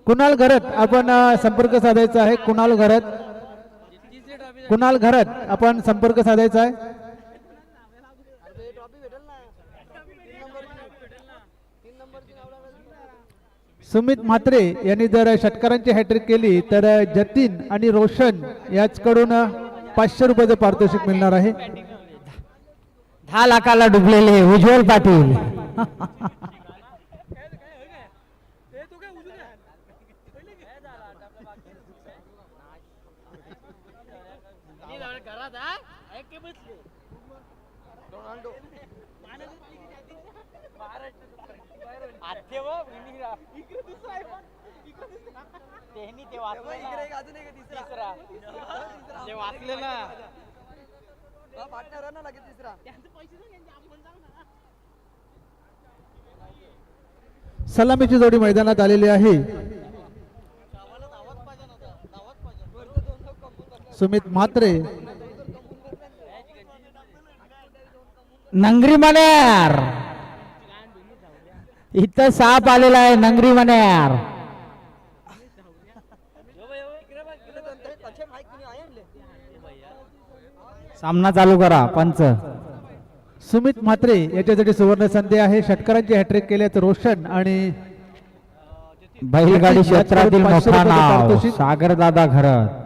कुणाल घरत आपण संपर्क साधायचा आहे. कुणाल घरत, कुणाल घरत आपण संपर्क साधायचा आहे. सुमित म्हात्रे यांनी जर षटकारांची हॅट्रिक केली तर जतीन आणि रोशन याचकडून 500 रुपयाचं पारितोषिक मिळणार आहे. 10 लाखाला डुबलेले उज्ज्वल पाटील. सलामीची जोडी मैदानात आलेली आहे. सुमित म्हात्रे, नंगरी मनेर. इथं साप आलेला आहे नंगरी मनेर. सामना चालू करा पंच. सुमित म्हात्रे याच्यासाठी सुवर्ण संधी आहे. षटकारांची हॅट्रिक केल्यात रोशन आणि बैलगाडी क्षेत्रातील मोठा नाव सागरदादा घरत.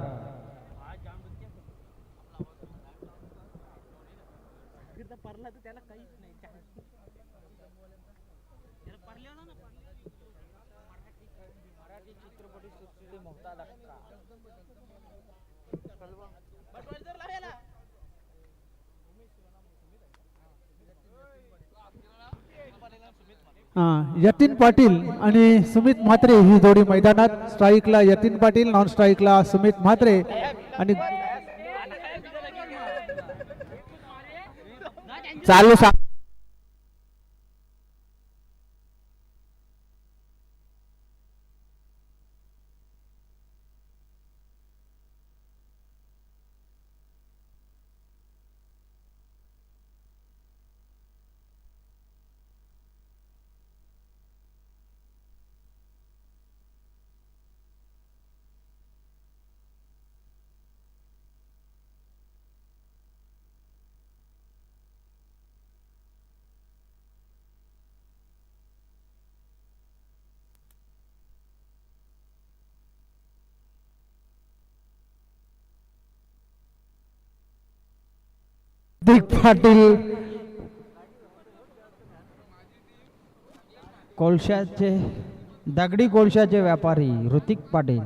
यतीन पाटील आणि सुमित म्हात्रे ही जोडी मैदानात. स्ट्राईकला यतीन पाटील, नॉन स्ट्राईकला सुमित म्हात्रे. आणि चालू दिग पाटील, कोळशाचे दगडी कोळशाचे व्यापारी ऋतिक पाटील.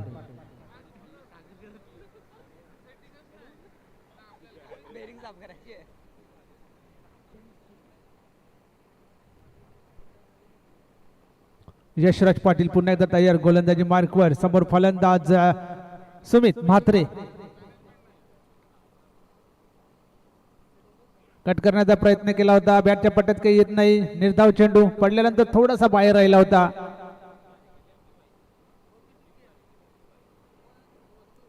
यशराज पाटील पुन्हा एकदा तयार. गोलंदाजी मार्कवर. समोर फलंदाज सुमित म्हात्रे. कट करण्याचा प्रयत्न केला होता. बॅटच्या पट्ट्यात काही येत नाही. निर्धाव चेंडू पडल्यानंतर थोडासा बाहेर राहिला होता.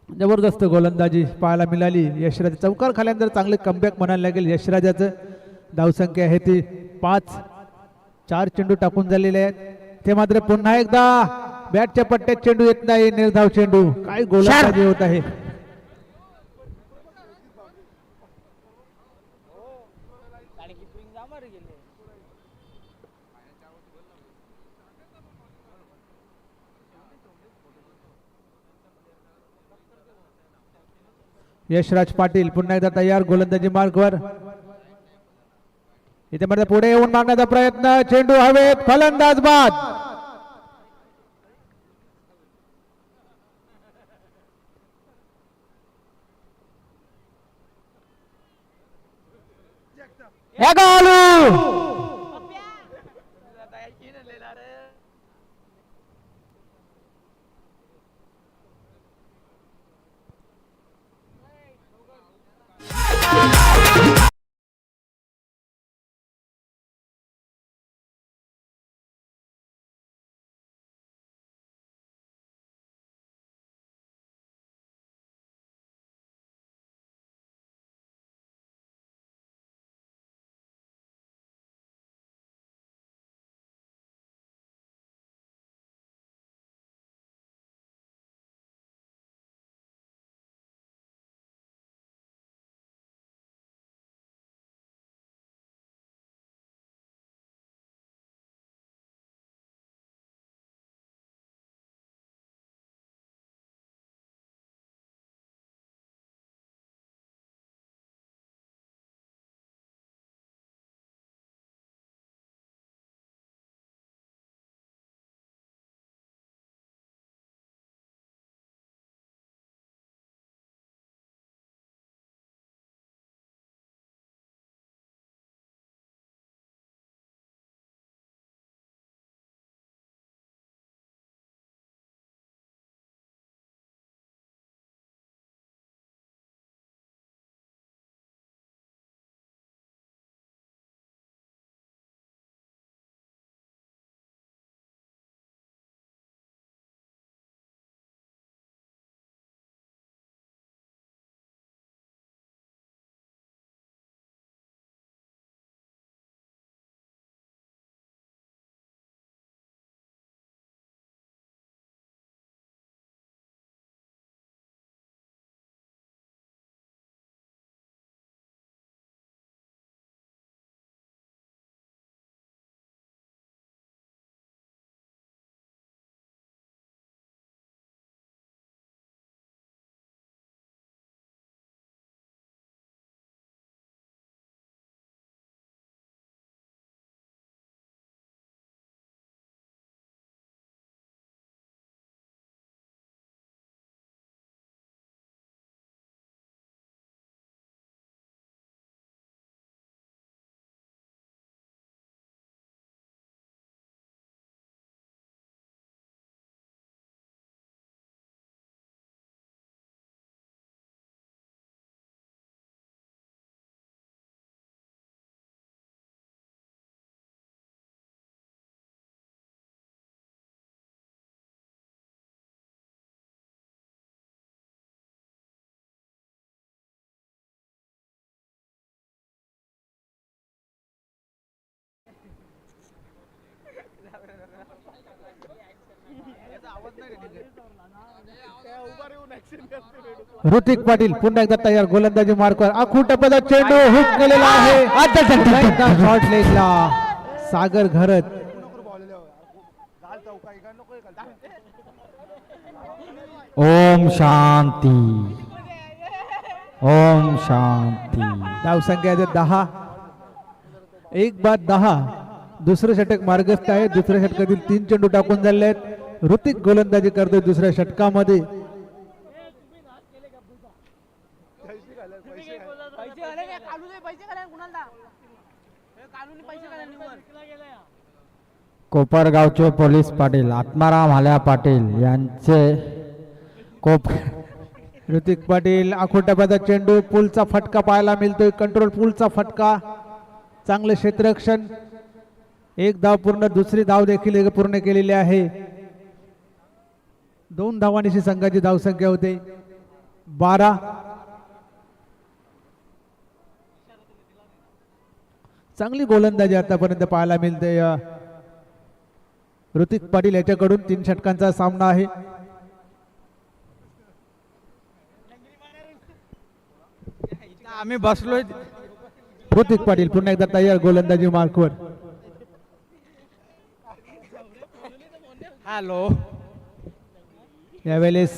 जबरदस्त गोलंदाजी पाहायला मिळाली यशराज. चौकार खाल्यानंतर चांगले कमबॅक म्हणायला लागेल यशराजाचं. धावसंख्या आहे ती 5. 4 चेंडू टाकून झालेले आहेत. ते मात्र पुन्हा एकदा बॅटच्या पट्ट्यात चेंडू येत नाही. निर्धाव चेंडू. काय गोलंदाजी होत आहे. यशराज पाटील पुन्हा एकदा तयार. गोलंदाजी मार्कवर. इथे मध्ये पुढे येऊन मारण्याचा प्रयत्न. चेंडू हवेत. फलंदाज बाद. ऋतिक पाटील पुन्हा एकदा तयार गोलंदाजी मार्कवर आखून टप्प्याचा चेंडू हुक केलेला आहे पुन्हा एकदा शॉर्ट लेगला सागर घरत. ओम शांती. ओम शांती. धावसंख्या आहे 10. 1-10. दुसरं षटक मार्गस्थ आहे. दुसऱ्या षटकातील 3 चेंडू टाकून झाले आहेत. ऋतिक गोलंदाजी करतोय दुसऱ्या षटकामध्ये. कोपरगावचे पोलीस पाटील आत्माराम हाल्या पाटील यांचे ऋतिक पाटील आखून टप्प्याचा चेंडू पुलचा फटका पाहायला मिळतोय. कंट्रोल पुलचा फटका. चांगलं क्षेत्ररक्षण. 1 धाव पूर्ण. दुसरी धाव देखील पूर्ण केलेली आहे. 2 धावांची संघाची धावसंख्या होते 12. चांगली गोलंदाजी आतापर्यंत पाहायला मिळते ऋतिक पाटील याच्याकडून. 3 षटकांचा सामना आहे. आम्ही बसलोय. ऋतिक पाटील पुन्हा एकदा तयार गोलंदाजी मार्कवर. हॅलो. यावेळेस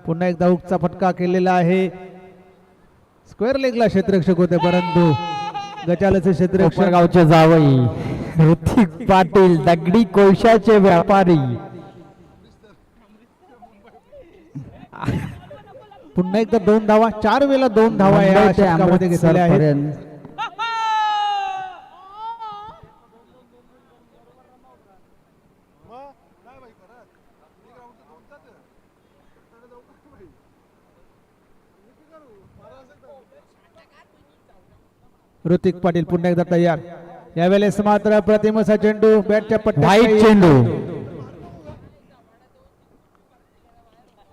पुन्हा एकदा हुकचा फटका केलेला आहे. स्क्वेअर लेगला क्षेत्ररक्षक होते परंतु गचालचे क्षेत्ररक्षक कोपरगावचे जावई ऋतिक पाटील दगडी कोळशाचे व्यापारी. पुन्हा एकदा 2 धावा. 4 वेळा 2 धावा या मुंबई ते षटकामध्ये घेतलेल्या आहेत. अमृतसरपर्यंत. ऋतिक पाटील पुन्हा एकदा तयार. यावेळेस मात्र प्रतिमसा चेंडू बॅटच्या व्हाईट पट्ट्यात चेंडू.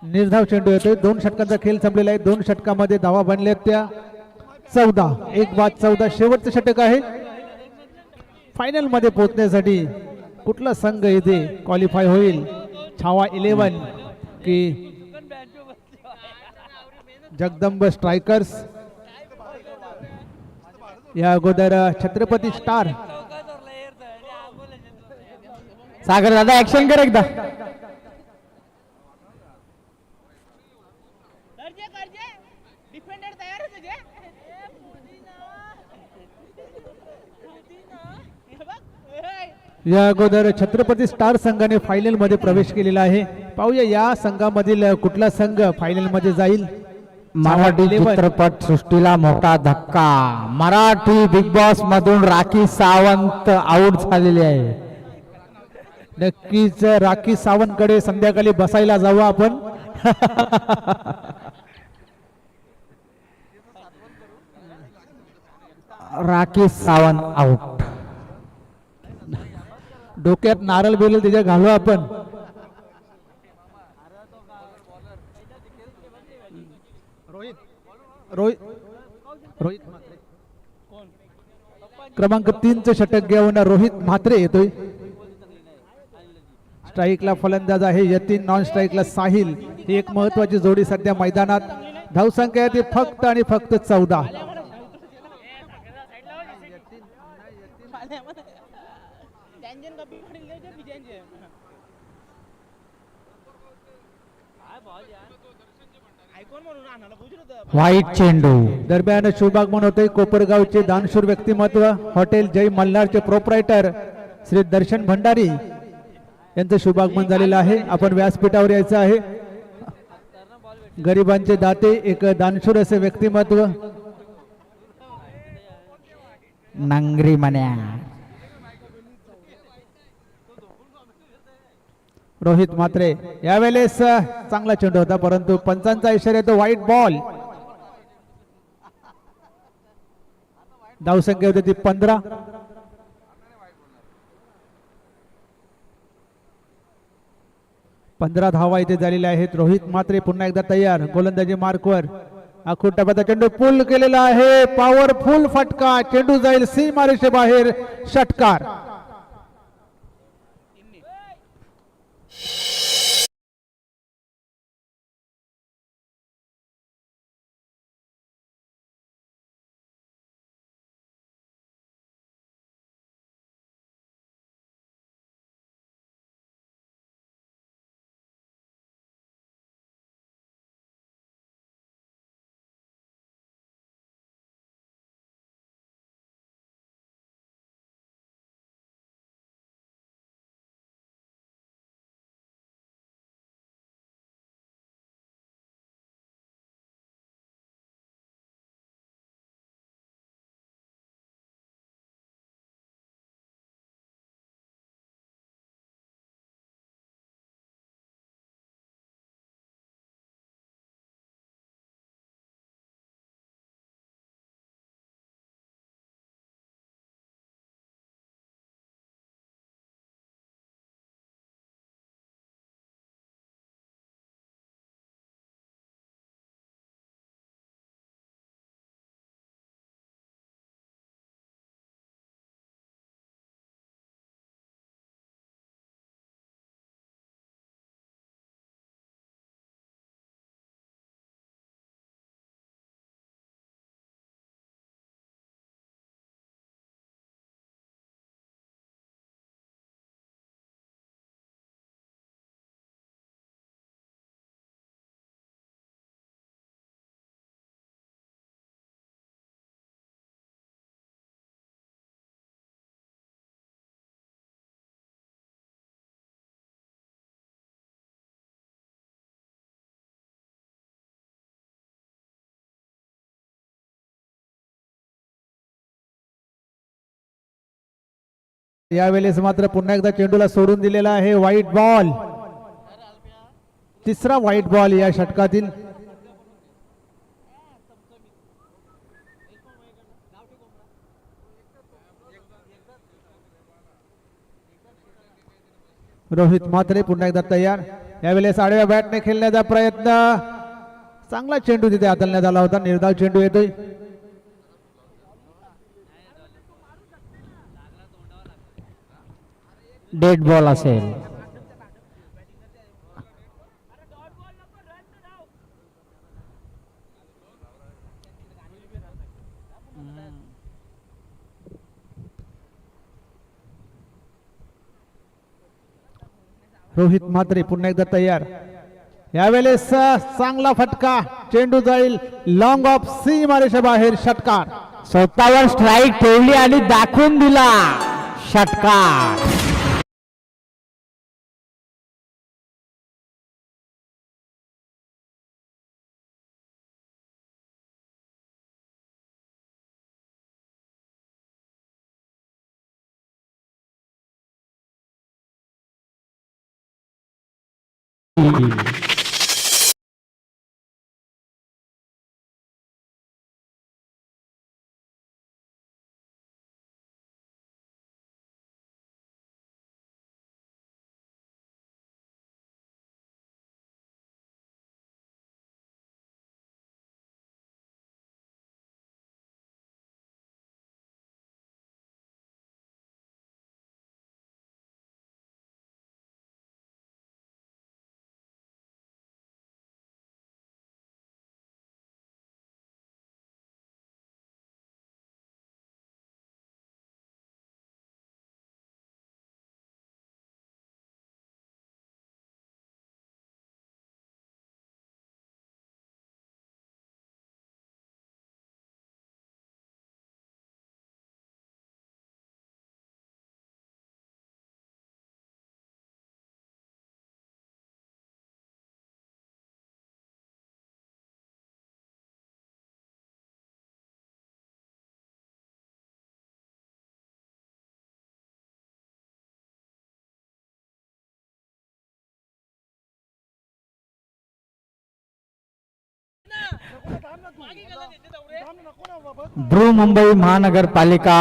निर्धाव चेंडू येतोय. 2 षटकांचा खेळ संपलेला आहे. 2 षटकामध्ये धावा बनल्या त्या 14. 1-14 शेवटचं षटक आहे. फायनल मध्ये पोहोचण्यासाठी कुठला संघ इथे क्वालिफाय होईल? छावा 11 की जगदंब स्ट्रायकर्स? या अगोदर छत्रपती स्टार. सागर दादा ऍक्शन कर एकदा. या अगोदर छत्रपती स्टार संघाने फायनल मध्ये प्रवेश केलेला आहे. पाहूया या संघामधील कुठला संघ फायनल मध्ये जाईल. मराठी चित्रपट सृष्टीला मोठा धक्का. मराठी बिग बॉस मधून राखी सावंत आउट झालेली आहे. नक्कीच राखी सावंत कडे संध्याकाळी बसायला जाऊ आपण. राखी सावंत आउट. डोक्यात नारळ बेल त्याच्या घालू आपण. रोहित क्रमांक 3 चं षटक घेऊन रोहित म्हात्रे येतोय. स्ट्राईकला फलंदाज आहे यतीन. नॉन स्ट्राईकला साहिल. ही एक महत्वाची जोडी सध्या मैदानात. धावसंख्या आहे ती फक्त आणि फक्त 14. व्हाईट चेंडू. दरम्यान शुभागमन होते कोपरगावचे दानशूर व्यक्तिमत्व हॉटेल जय मल्हारचे प्रोप्रायटर श्री दर्शन भंडारी यांचं शुभागमन झालेलं आहे. आपण व्यासपीठावर यायचं आहे. गरिबांचे दाते एक दानशूर असे व्यक्तिमत्व. नांगरी मन्या. रोहित म्हात्रे. यावेळेस चांगला चेंडू होता परंतु पंचांचा इशारा येतो व्हाईट बॉल. धावसंख्या होती ती 15. धावा इथे झालेल्या आहेत. रोहित म्हात्रे पुन्हा एकदा तयार गोलंदाजी मार्कवर. आखून टप्प्याचा चेंडू पुल केलेला आहे. पॉवरफुल फटका. चेंडू जाईल सीमारेषे बाहेर. षटकार. यावेळेस मात्र पुन्हा एकदा चेंडूला सोडून दिलेला आहे. व्हाईट बॉल, तिसरा व्हाईट बॉल या षटकातील. रोहित म्हात्रे पुन्हा एकदा तयार. यावेळेस आडव्या बॅटने खेळण्याचा प्रयत्न, चांगला चेंडू तिथे हाताळण्यात आला होता. निर्धाव चेंडू येतोय. डेड बॉल असेल. रोहित म्हात्रे पुन्हा एकदा तयार. यावेळेस चांगला फटका, चेंडू जाईल लॉंग ऑफ सीमारेषा बाहेर. षटकार, स्वतःवर स्ट्राईक ठेवली आणि दाखवून दिला षटकार. ब्रू मुंबई महानगरपालिका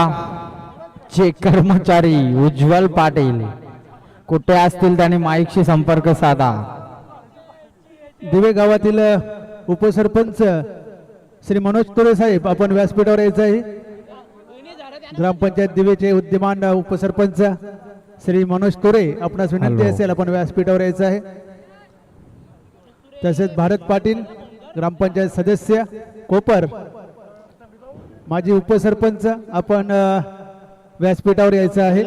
चे कर्मचारी उज्ज्वल पाटील कुठे असतील त्यांनी माईकशी संपर्क साधा. दिवे गावातील उपसरपंच श्री मनोज तोरे साहेब, आपण व्यासपीठावर यायचं आहे. ग्रामपंचायत दिवेचे विद्यमान उपसरपंच श्री मनोज तोरे, आपणास विनंती हॅलो. असेल आपण व्यासपीठावर यायचं आहे. तसेच भारत पाटील, ग्रामपंचायत सदस्य कोपर, माजी उपसरपंच, आपण व्यासपीठावर यायचं आहे.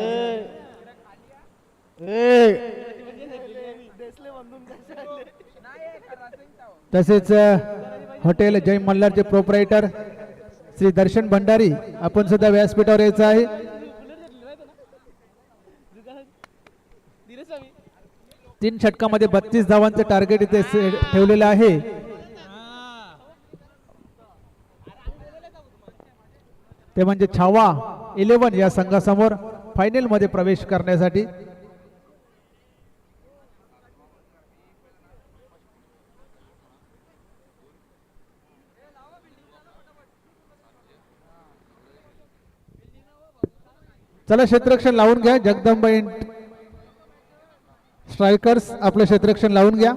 तसेच हॉटेल जय मल्हारचे प्रोप्रायटर श्री दर्शन भंडारी, आपण सुद्धा व्यासपीठावर यायचं आहे. तीन षटकामध्ये 32 धावांचं टार्गेट इथे ठेवलेलं आहे. ते म्हणजे छावा 11 या संघासमोर फायनल मध्ये प्रवेश करण्यासाठी. चला क्षेत्ररक्षण लावून घ्या. जगदंबा स्ट्रायकर्स आपलं क्षेत्ररक्षण लावून घ्या.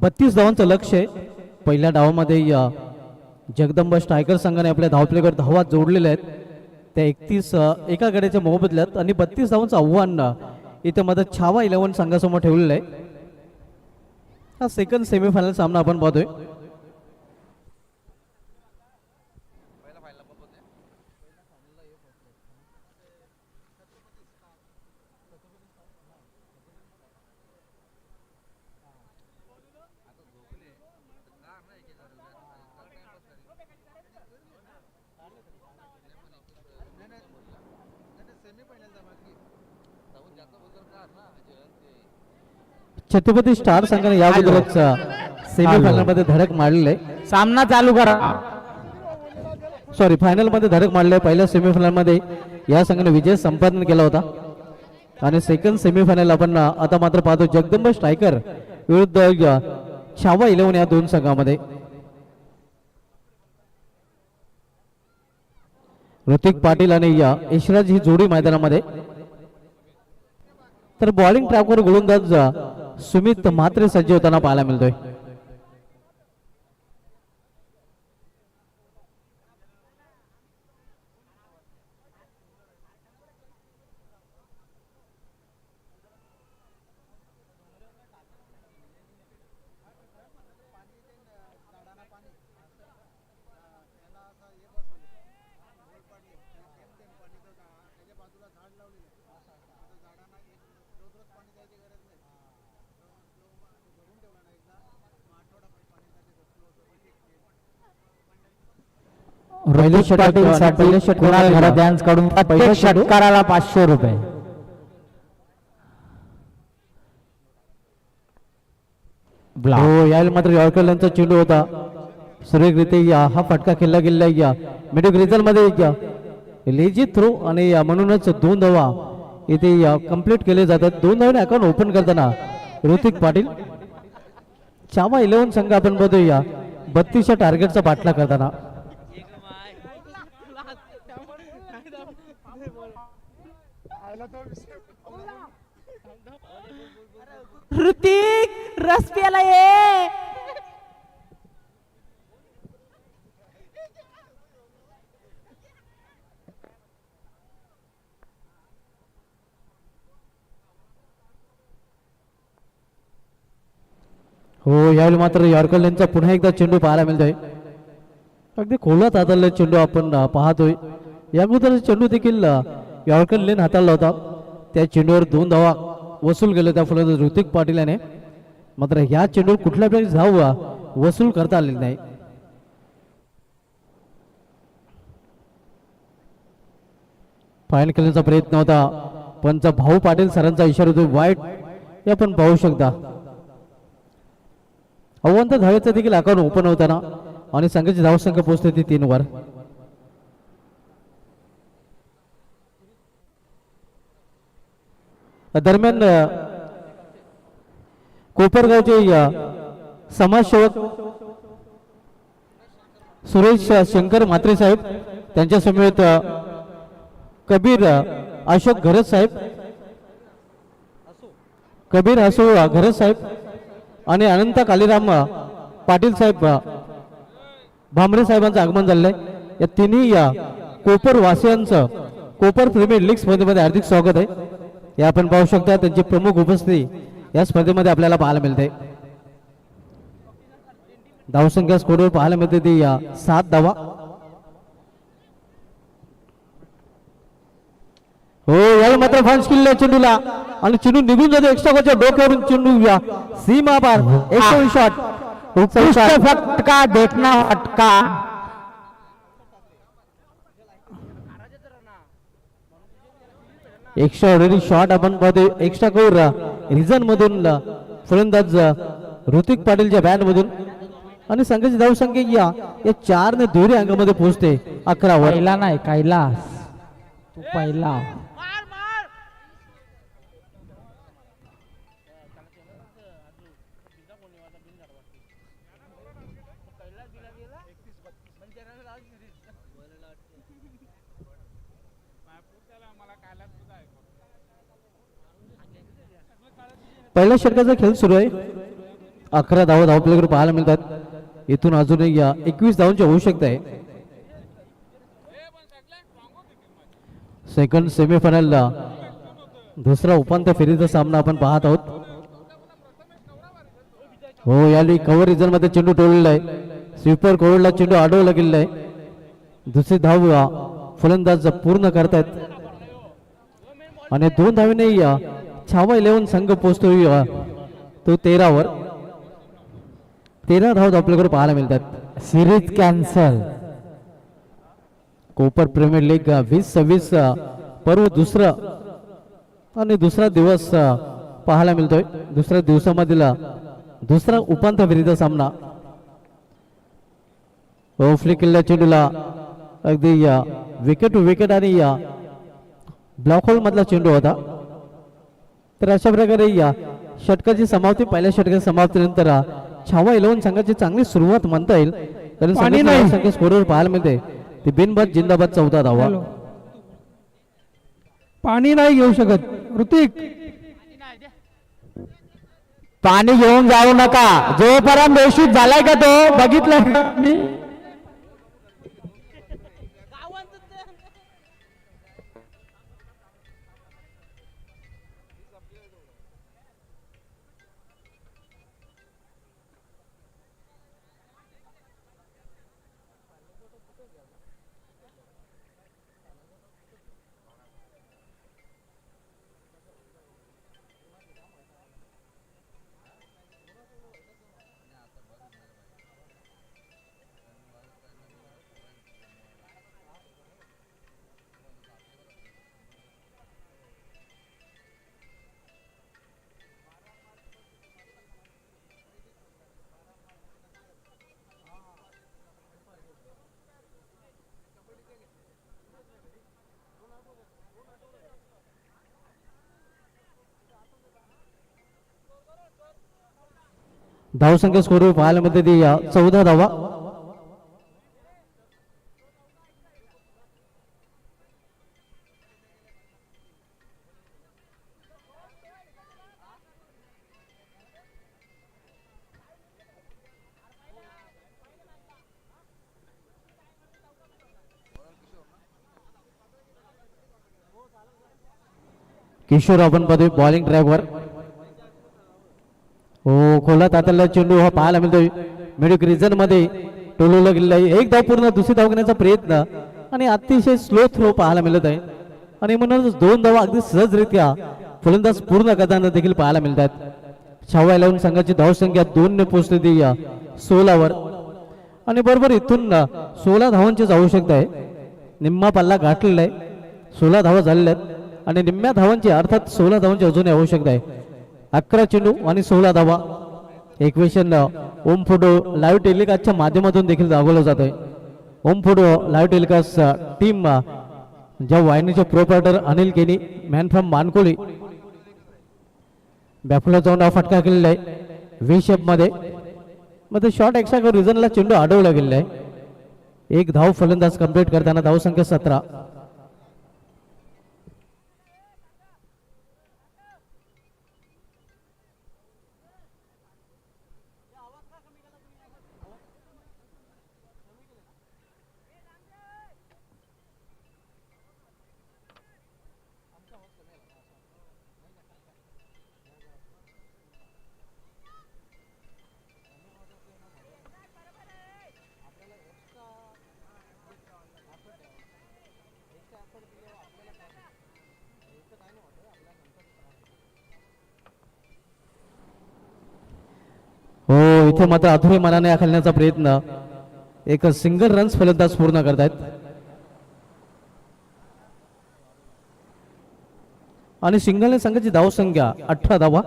32 धावांचं लक्ष आहे. पहिल्या डावामध्ये जगदंबा स्ट्रायकर संघाने आपल्या धावपलेकर धावा जोडलेल्या आहेत. त्या 31 एका गड्याच्या मोबदल्यात आणि 32 धावांचं आव्हान इथे मध्ये छावा 11 संघासमोर ठेवलेलं आहे. हा सेकंड सेमीफायनल सामना आपण पाहतोय. छत्रपती स्टार संघाने या अगोदरच सेमीफायनल मध्ये धडक मारलेली आहे. सामना चालू करा. सॉरी, फायनल मध्ये धडक मारले आहे. पहिल्या सेमीफायनल मध्ये या संघाने विजय संपादन केला होता आणि सेकंड सेमीफायनल आपण आता मात्र पाहतो जगदंबा स्ट्रायकर विरुद्ध छावा 11 या दोन संघामध्ये. ऋतिक पाटील आणि यशराज ही जोडी मैदानामध्ये. तर बॉलिंग ट्रॅकवर गोलंदाज सुमित म्हात्रे सज्ज होताना पाहायला मिळतोय. ऋतिक पाटील साठी कुणाल घरात कडून प्रत्येक षटकाराला 500 रुपये. हो, यावेळी मात्र यॉर्कर यांचा चेंडू होता. सुरेखरित्या हा फटका खेळला गेलेला मिडल रिझल्ट मध्ये लेजी थ्रो आणि म्हणूनच 2 धावा इथे कंप्लीट केले जातात. 2 धावाने अकाउंट ओपन करताना ऋतिक पाटील. छावा 11 संघ आपण बघूया 32 टार्गेटचा पाठला करताना. ऋतिक रस प्याला ये. हो, यावेळी मात्र यॉर्कर यांचा पुन्हा एकदा चेंडू पाहायला मिळतोय. अगदी खोलात हाताळले चेंडू आपण पाहतोय. या अगोदर चेंडू देखील यॉर्कर लेन हाताळला होता. त्या चेंडूवर 2 धावा वसूल केले त्या फलंदाज ऋतिक पाटील याने. मात्र ह्या चेंडूवर कुठल्या प्रकारे धाव वसूल करता आलेली नाही. फाईन करण्याचा प्रयत्न होता पण भाऊ पाटील सरांचा इशारा होतो वाईट हे आपण पाहू शकता. अवंत धावेचा देखील अकाउंट ओपन होताना आणि संघाची धावसंख्या पोहोचते ती 3 वर. दरम्यान कोपरगावचे समाजसेवक सुरेश शंकर म्हात्रे साहेब त्यांच्या समेत कबीर अशोक घरत साहेब, कबीर हसू घरत साहेब आणि अनंत कालीराम पाटील साहेब भांबरे साहेबांचं आगमन झालंय. या तिन्ही कोपर वासियांचं कोपर प्रीमियर लीग स्पर्धेमध्ये हार्दिक स्वागत आहे. हे आपण पाहू शकता त्यांची प्रमुख उपस्थिती या स्पर्धेमध्ये आपल्याला पाहायला मिळते. धावसंख्या स्कोरवर पाहायला मिळते ती 7 धावा. हो, यावेळी मात्र फॉन्स किल्ल्या चेंडूला आणि चेंडू निघून जातो एक्स्ट्रा कोच्या डोक्यावरून चेंडू सीमा पार. 1 शॉट उत्कृष्ट फटका देखना फटका. एक्स्ट्रा शॉट आपण पाहतोय एक्स्ट्रा कोर रिझन मधून फलंदाज ऋतिक पाटीलच्या बॅट मधून आणि संघाची धावसंख्या या 4 ने दुहेरी अंकामध्ये पोहोचते 11 वर. पहिला नाही कैलास तू पहिला. पहिल्या षटकाचा खेळ सुरू आहे. 11 धावा धावपलीकडे पाहायला मिळतात. इथून अजूनही 21 धावांची आवश्यकता आहे. सेकंड सेमीफायनलला दुसरा उपांत्य फेरीचा सामना आपण पाहत आहोत. हो यावेळी कव्हर रिजन मध्ये चेंडू टोळलेला आहे. स्वीपर कोविडला चेंडू अडवला गेलेला आहे. दुसरी धाव फलंदाज पूर्ण करतायत आणि 2 धावेने छावा 11 संघ पोहोचतोय तो 13 वर. 13 धाव आपल्याकडे पाहायला मिळतात. Series cancel. Kopar premier league 20-26 पर्व दुसरं आणि दुसरा दिवस पाहायला मिळतोय. दुसऱ्या दिवसामधील दुसरा उपांत्य फेरीचा सामना. ओफली किल्ल्या चेंडूला अगदी विकेट टू विकेट आणि ब्लॉक होल मधला चेंडू होता. तर अशा प्रकारे षटकाची समाप्ती, पहिल्या षटकाची समाप्तीनंतर छावा 11 संघाची चांगली सुरुवात म्हणता येईल. कारण संघ स्कोरवर पाहायला मिळते ते बिनबाद जिंदाबाद 14 धावा. पाणी नाही घेऊ शकत ऋतिक. पाणी घेऊन जाऊ नका. जोपर्यंत बेशुद्ध झालाय का तो बघितलं मी. धावसंख्या स्कोरवर पाहायला मिळते ती 14 धावा. किशोर आपण पाहतोय बॉलिंग ड्रायव्हर. हो खोलात हाताला चेंडू हा पाहायला मिळतोय. मिडक रिजन मध्ये टोलवला गेलेला आहे. एक धाव पूर्ण, दुसरी धाव घेण्याचा प्रयत्न आणि अतिशय स्लो थ्रो पाहायला मिळत आहे. आणि म्हणूनच 2 धावा अगदी सहजरित्या फलंदाज पूर्ण करताना देखील पाहायला मिळतात. छावा 11 संघाची धावसंख्या 2 ने पोहोचली ती 16 वर. आणि बरोबर इथून 16 धावांचीच आवश्यकता आहे. निम्मा पल्ला गाठलेला आहे. 16 धावा झालेल्या आहेत आणि निम्म्या धावांची अर्थात 16 धावांची अजूनही आवश्यकता आहे. 11 चेंडू आणि 16 धावा. इक्वेशन ओम फोटो लाईव्ह टेलिकास्टच्या माध्यमातून देखील दाखवलं जात आहे. ओम फोटो लाईव्ह टेलिकास्ट टीम ज्या वाहिनीचे प्रोप्रायटर अनिल केनी, मॅन फ्रॉम मानकोली, बॅफुला जाऊन हा फटका केलेला आहे व्ही शेप मध्ये. मध्ये शॉर्ट एक्स्ट्रा रिझनला चेंडू अडवला गेलेला आहे. 1 धाव फलंदाज कंप्लीट करताना धावसंख्या 17. हो इथे मात्र अधुरे मनाने खेळण्याचा प्रयत्न. एक सिंगल रन्स फलंदाज पूर्ण करतायत. आणि सिंगलने संघाची धावसंख्या 18 धावा.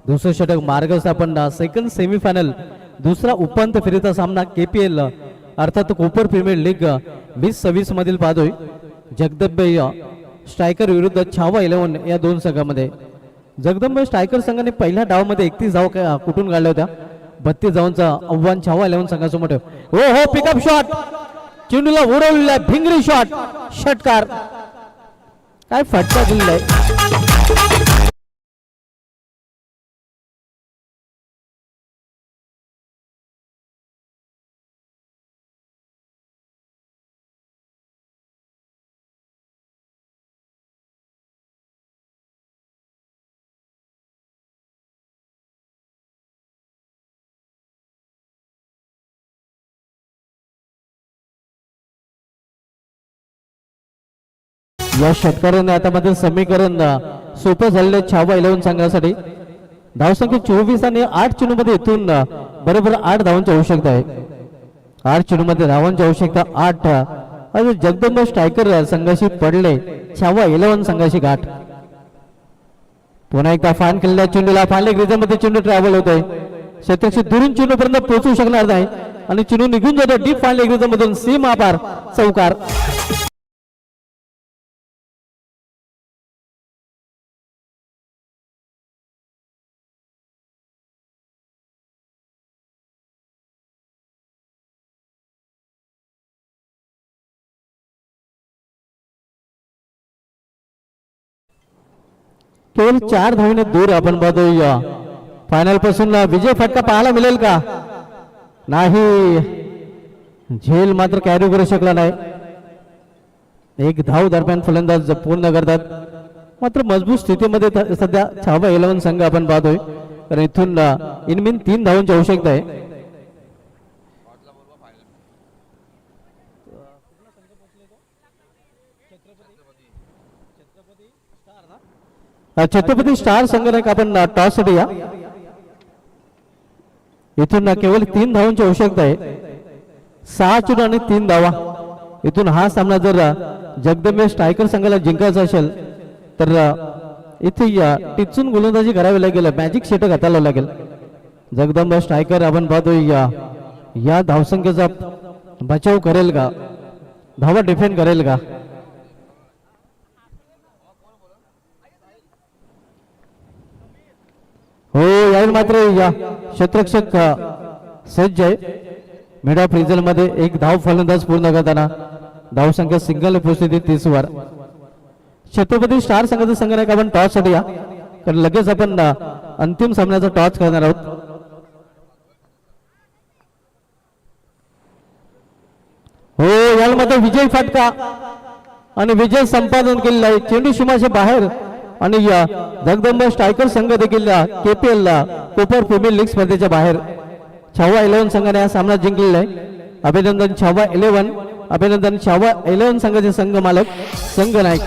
दुसरं षटक मार्गस्थ आपण सेकंड सेमीफायनल दुसरा उपांत्य फेरीचा सामना KPL अर्थात कोपर प्रीमियर लीग 20-26 मधील पाहतोय. जगदंबे स्ट्रायकर विरुद्ध छावा 11 या 2 संघामध्ये. जगदंबे स्ट्रायकर संघाने पहिल्या डावामध्ये 31 धावा कुठून काढल्या होत्या. 32 धावांचा आव्हान छावा 11 संघासमोर. हो हो पिकअप शॉट, चेंडूला उडवलेला भिंगरी शॉट, षटकार. काय फटका दिलेला आहे. या षटकाराने आता मात्र समीकरण सोपं झालेलं आहे छावा 11 संघासाठी. धावसंख्या 24 आणि 8 चेंडूमध्ये इथून बरोबर 8 धावांची आवश्यकता आहे. 8 चेंडूमध्ये धावांची आवश्यकता 8. आणि जगदंब स्ट्रायकर संघाशी पडले छावा 11 संघाशी गाठ. पुन्हा एकदा फान केलेल्या चेंडूला फानलेग रिझनमध्ये चेंडू ट्रॅव्हल होतोय. शतकशी दुरून चेंडूपर्यंत पोहोचू शकणार नाही आणि चेंडू निघून जातो डीप फानलेग रिझनमधून सीमा पार चौकार. केवळ 4 धावने दूर आपण पाहतोय फायनल पासून विजय फटका पाहायला मिळेल का? नाही, झेल मात्र कॅरी करू शकला नाही. एक धाव दरम्यान फलंदाज पूर्ण करतात. मात्र मजबूत स्थितीमध्ये सध्या छावा 11 संघ आपण पाहतोय. कारण इथून इनमिन 3 धावांची आवश्यकता आहे. छत्रपती स्टार संघटक आपण टॉस साठी या. इथून केवळ 3 धावांची आवश्यकता आहे. 6 चेंडू आणि 3 धावा. इथून हा सामना जर जगदंब स्ट्रायकर संघाला जिंकायचा असेल तर इथे टिचून गोलंदाजी करावी लागेल. मॅजिक षटक हाताळावं लागेल. जगदंब स्ट्रायकर आपण पाहतोय या धावसंख्येचा बचाव करेल का? धावा डिफेंड करेल का? हो, यावेळी मात्र या क्षेत्ररक्षक सज्ज आहे. मिड ऑफ रिझल्ट मध्ये एक धाव फलंदाज पूर्ण करताना धावसंख्या सिंगल पोहोचली 30 वर. छत्रपती स्टार संघाचा संघनायक आपण टॉस साठी या. कारण लगेच आपण अंतिम सामन्याचा टॉस करणार आहोत. हो, याला मात्र विजय फटका आणि विजय संपादन केलेला आहे. चेंडू सीमाच्या बाहेर आणि या जगदंब स्ट्रायकर संघ देखील KPL कोपर प्रीमियर लीग स्पर्धेच्या बाहेर. छावा 11 संघाने हा सामना जिंकलेला आहे. अभिनंदन छावा 11. अभिनंदन छावा 11 संघाचे संघ मालक संघ नायक